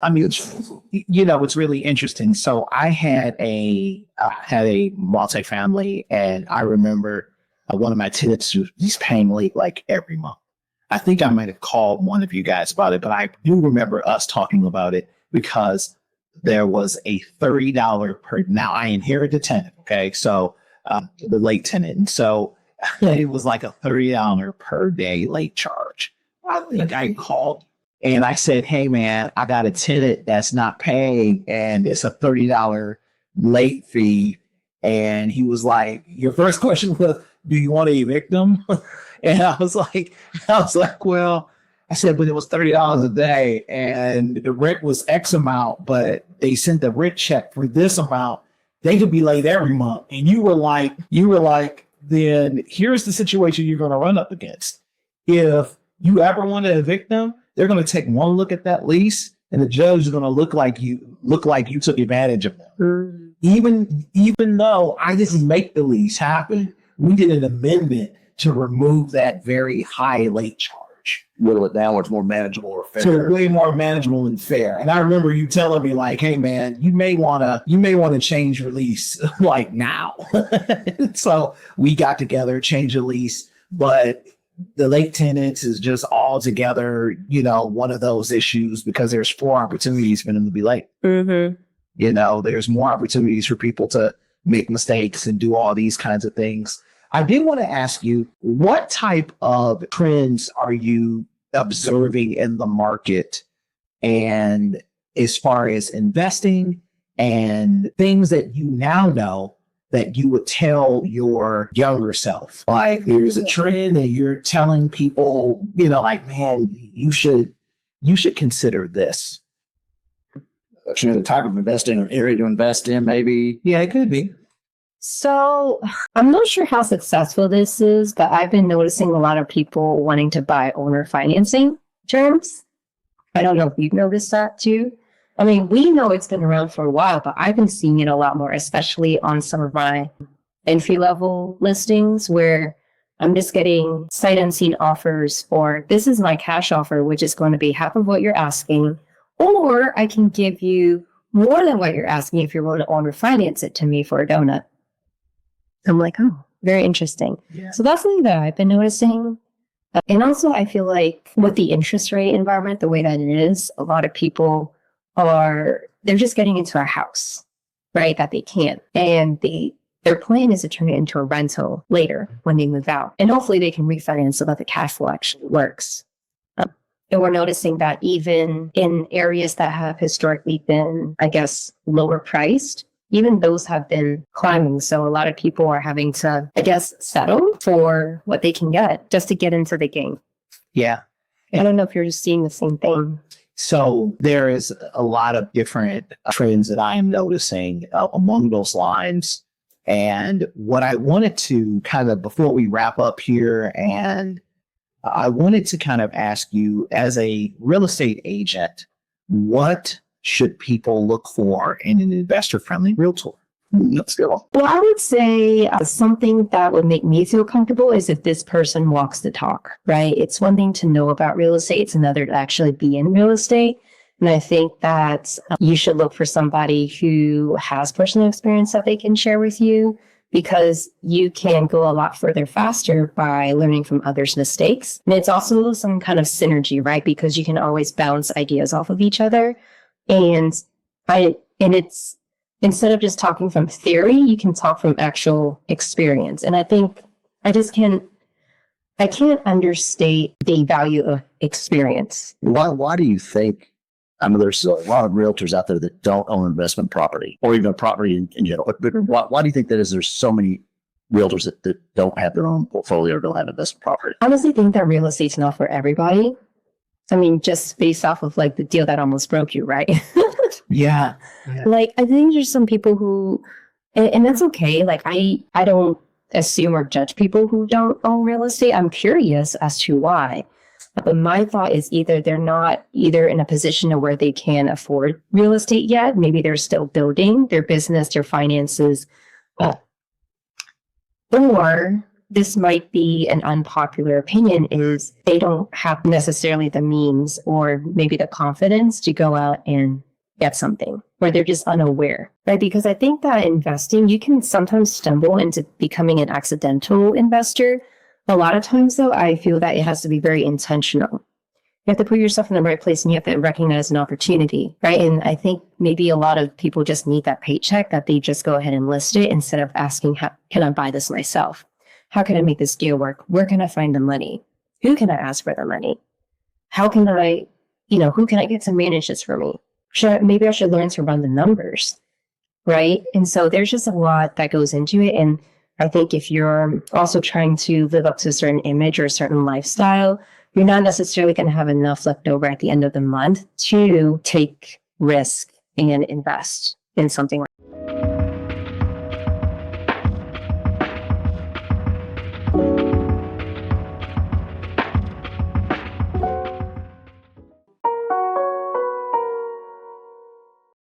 I mean, it's really interesting. So I had a multifamily, and I remember one of my tenants he's paying late like every month. I think I might have called one of you guys about it, but I do remember us talking about it because there was a $30 per. Now I inherited the tenant, okay, so the late tenant, and so it was like a $30 per day late charge. I think I called and I said, "Hey, man, I got a tenant that's not paying, and it's a $30 late fee." And he was like, "Your first question was, do you want to evict them?" And I was like, "Well," I said, "but it was $30 a day, and the rent was X amount, but they sent the rent check for this amount. They could be late every month." And you were like, "Then here's the situation you're going to run up against. If you ever want to evict them, they're going to take one look at that lease, and the judge is going to look like you took advantage of them." Even though I didn't make the lease happen, we did an amendment to remove that very high late charge. Whittle it down where it's more manageable or fair. So way more manageable and fair. And I remember you telling me like, "Hey man, you may want to change your lease like now." So we got together, changed the lease, but the late tenants is just altogether, one of those issues because there's 4 opportunities for them to be late. Mm-hmm. There's more opportunities for people to make mistakes and do all these kinds of things. I did want to ask you, what type of trends are you observing in the market, and as far as investing and things that you now know that you would tell your younger self? Like, there's a trend and you're telling people, like, man, you should consider this. The type of investing or area to invest in, maybe. Yeah, it could be. So I'm not sure how successful this is, but I've been noticing a lot of people wanting to buy owner financing terms. I don't know if you've noticed that too. I mean, we know it's been around for a while, but I've been seeing it a lot more, especially on some of my entry-level listings where I'm just getting sight unseen offers, or this is my cash offer, which is going to be half of what you're asking, or I can give you more than what you're asking if you're willing to owner finance it to me for a donut. I'm like, oh, very interesting. Yeah. So that's something that I've been noticing. And also, I feel like with the interest rate environment, the way that it is, a lot of people they're just getting into a house, right, that they can't. And their plan is to turn it into a rental later when they move out. And hopefully they can refinance so that the cash flow actually works. And we're noticing that even in areas that have historically been, I guess, lower priced, even those have been climbing. So a lot of people are having to, I guess, settle for what they can get just to get into the game. Yeah. I don't know if you're just seeing the same thing. So there is a lot of different trends that I am noticing along those lines. And what I wanted to kind of, before we wrap up here, and I wanted to kind of ask you, as a real estate agent, what should people look for in an investor-friendly realtor? Let's go. Well, I would say something that would make me feel comfortable is if this person walks the talk, right? It's one thing to know about real estate. It's another to actually be in real estate. And I think that you should look for somebody who has personal experience that they can share with you, because you can go a lot further faster by learning from others' mistakes. And it's also some kind of synergy, right? Because you can always bounce ideas off of each other. And it's, instead of just talking from theory, you can talk from actual experience. And I think I can't understate the value of experience. Why do you think, I mean, there's a lot of realtors out there that don't own investment property or even property in general. But why do you think that is? There's so many realtors that don't have their own portfolio or don't have investment property? I honestly think that real estate's not for everybody. I mean, just based off of like the deal that almost broke you, right? Yeah. Like, I think there's some people who, and that's okay. Like, I don't assume or judge people who don't own real estate. I'm curious as to why. But my thought is either they're not either in a position where they can afford real estate yet. Maybe they're still building their business, their finances. Or this might be an unpopular opinion, is they don't have necessarily the means or maybe the confidence to go out and get something, or they're just unaware, right? Because I think that investing, you can sometimes stumble into becoming an accidental investor. A lot of times, though, I feel that it has to be very intentional. You have to put yourself in the right place and you have to recognize an opportunity, right? And I think maybe a lot of people just need that paycheck that they just go ahead and list it instead of asking, how can I buy this myself? How can I make this deal work? Where can I find the money? Who can I ask for the money? How can I, who can I get to manage this for me? Maybe I should learn to run the numbers, right? And so there's just a lot that goes into it. And I think if you're also trying to live up to a certain image or a certain lifestyle, you're not necessarily going to have enough left over at the end of the month to take risk and invest in something like that.